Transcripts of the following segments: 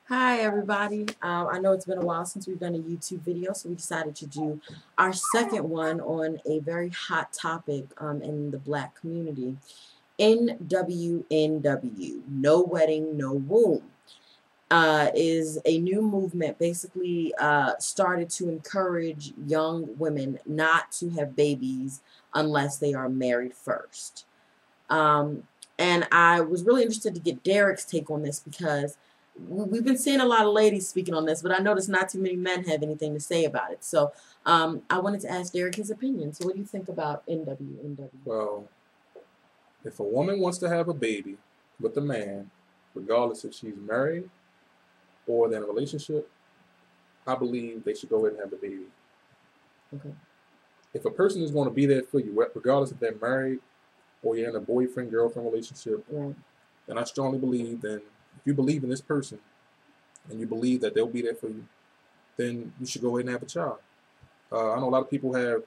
Hi everybody. I know it's been a while since we've done a YouTube video, so we decided to do our second one on a very hot topic in the black community. NWNW, No Wedding, No Womb, is a new movement basically started to encourage young women not to have babies unless they are married first. Um, and I was really interested to get Derek's take on this because we've been seeing a lot of ladies speaking on this, but I noticed not too many men have anything to say about it. So I wanted to ask Derek his opinion. So what do you think about NWNW? Well, if a woman wants to have a baby with a man, regardless if she's married or in a relationship, I believe they should go ahead and have the baby. Okay. If a person is going to be there for you, regardless if they're married or you're in a boyfriend-girlfriend relationship, Right. then I strongly believe if you believe in this person and you believe that they'll be there for you, then you should go ahead and have a child. I know a lot of people have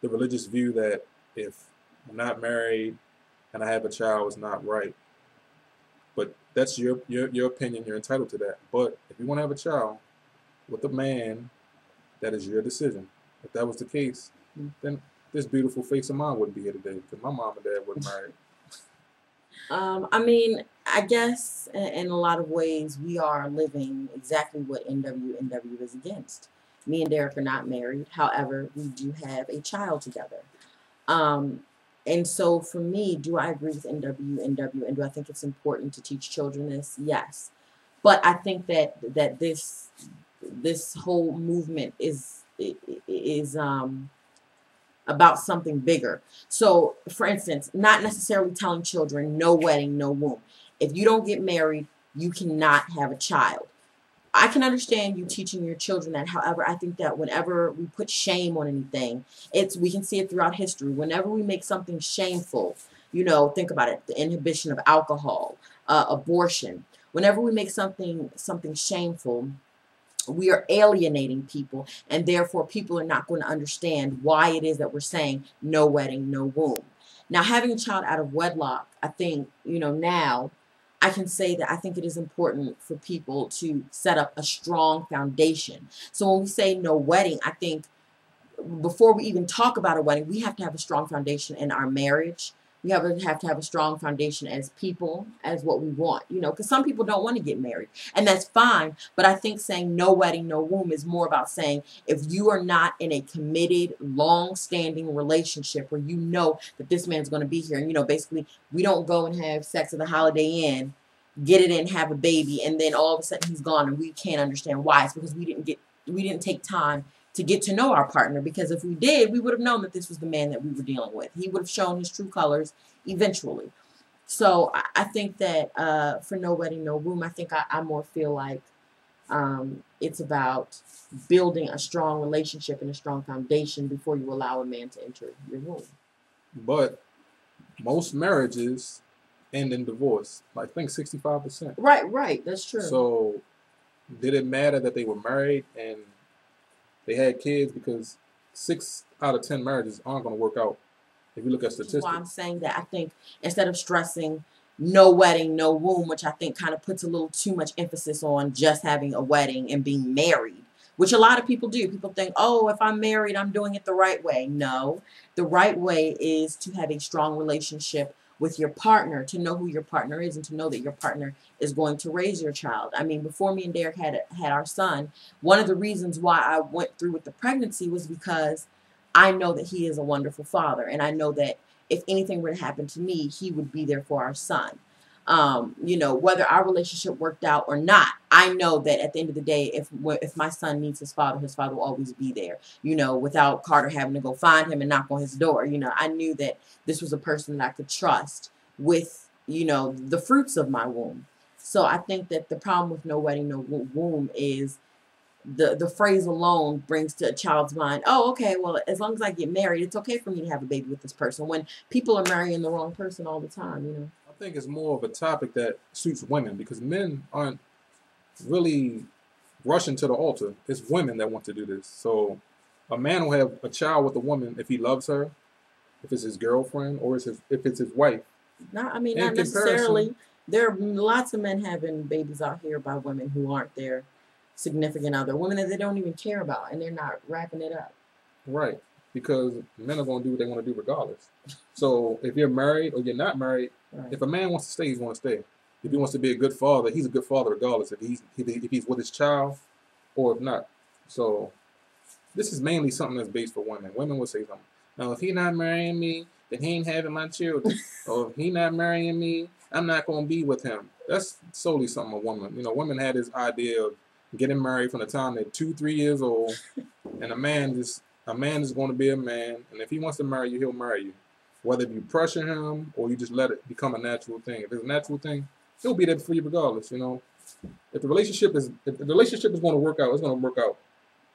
the religious view that if I'm not married and I have a child, it's not right. But that's your opinion. You're entitled to that. But if you want to have a child with a man, that is your decision. If that was the case, then this beautiful face of mine wouldn't be here today because my mom and dad weren't married. I mean, I guess in a lot of ways we are living exactly what NWNW is against. Me and Derek are not married. However, we do have a child together. Um, and so for me, do I agree with NWNW and do I think it's important to teach children this? Yes. But I think that this whole movement is about something bigger. So, for instance, not necessarily telling children no wedding, no womb. If you don't get married, you cannot have a child. I can understand you teaching your children that. However, I think that whenever we put shame on anything, we can see it throughout history. Whenever we make something shameful, think about it: the inhibition of alcohol, abortion. Whenever we make something shameful, we are alienating people, and therefore people are not going to understand why it is that we're saying no wedding, no womb. Now, having a child out of wedlock, I think, now I can say that I think it is important for people to set up a strong foundation. So when we say no wedding, I think before we even talk about a wedding, we have to have a strong foundation in our marriage. We have to have a strong foundation as people, as what we want, because some people don't want to get married, and that's fine. But I think saying no wedding, no womb is more about saying if you are not in a committed, long-standing relationship where you know that this man's going to be here, and basically we don't go and have sex at the Holiday Inn, get it in, have a baby, and then all of a sudden he's gone, and we can't understand why. It's because we didn't take time to get to know our partner, because if we did, we would have known that this was the man that we were dealing with. He would have shown his true colors eventually. So I think that for no wedding, no womb, I think I more feel like it's about building a strong relationship and a strong foundation before you allow a man to enter your womb. But most marriages end in divorce. I think 65%. Right. That's true. So did it matter that they were married and they had kids? Because 6 out of 10 marriages aren't going to work out if you look at statistics. Why I'm saying that, I think instead of stressing no wedding, no womb, which I think kind of puts a little too much emphasis on just having a wedding and being married, which a lot of people do. People think, oh, if I'm married, I'm doing it the right way. No, the right way is to have a strong relationship with your partner, to know who your partner is, and to know that your partner is going to raise your child. I mean, before me and Derek had our son, one of the reasons why I went through with the pregnancy was because I know that he is a wonderful father, and I know that if anything were to happen to me, he would be there for our son. Whether our relationship worked out or not, I know that at the end of the day, if my son needs his father will always be there, without Carter having to go find him and knock on his door. I knew that this was a person that I could trust with, the fruits of my womb. So I think that the problem with no wedding, no womb is the phrase alone brings to a child's mind, oh, okay, well, as long as I get married, it's okay for me to have a baby with this person, when people are marrying the wrong person all the time. I think it's more of a topic that suits women because men aren't really rushing to the altar. It's women that want to do this. So a man will have a child with a woman if he loves her, if it's his girlfriend, or if it's his wife. Not necessarily. There are lots of men having babies out here by women who aren't their significant other, women that they don't even care about, and they're not wrapping it up. Right. Because men are going to do what they want to do regardless. So if you're married or you're not married, Right. if a man wants to stay, he's going to stay. If he wants to be a good father, he's a good father regardless if he's with his child or if not. So this is mainly something that's based for women. Women will say something. Now, if he not marrying me, then he ain't having my children. Or if he not marrying me, I'm not going to be with him. That's solely something a woman. You know, women had this idea of getting married from the time they're 2, 3 years old, and a man is going to be a man, and if he wants to marry you, he'll marry you. Whether you pressure him or you just let it become a natural thing. If it's a natural thing, he'll be there for you regardless. You know, if the relationship is going to work out, it's going to work out.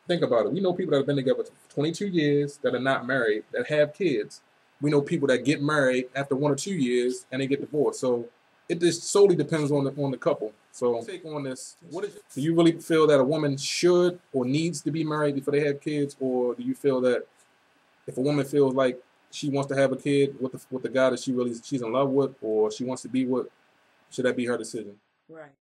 Think about it. We know people that have been together for 22 years that are not married, that have kids. We know people that get married after 1 or 2 years and they get divorced. So it just solely depends on the couple. So take on this. Do you really feel that a woman should or needs to be married before they have kids, or do you feel that if a woman feels like she wants to have a kid with the guy that she's in love with or she wants to be with, should that be her decision? Right.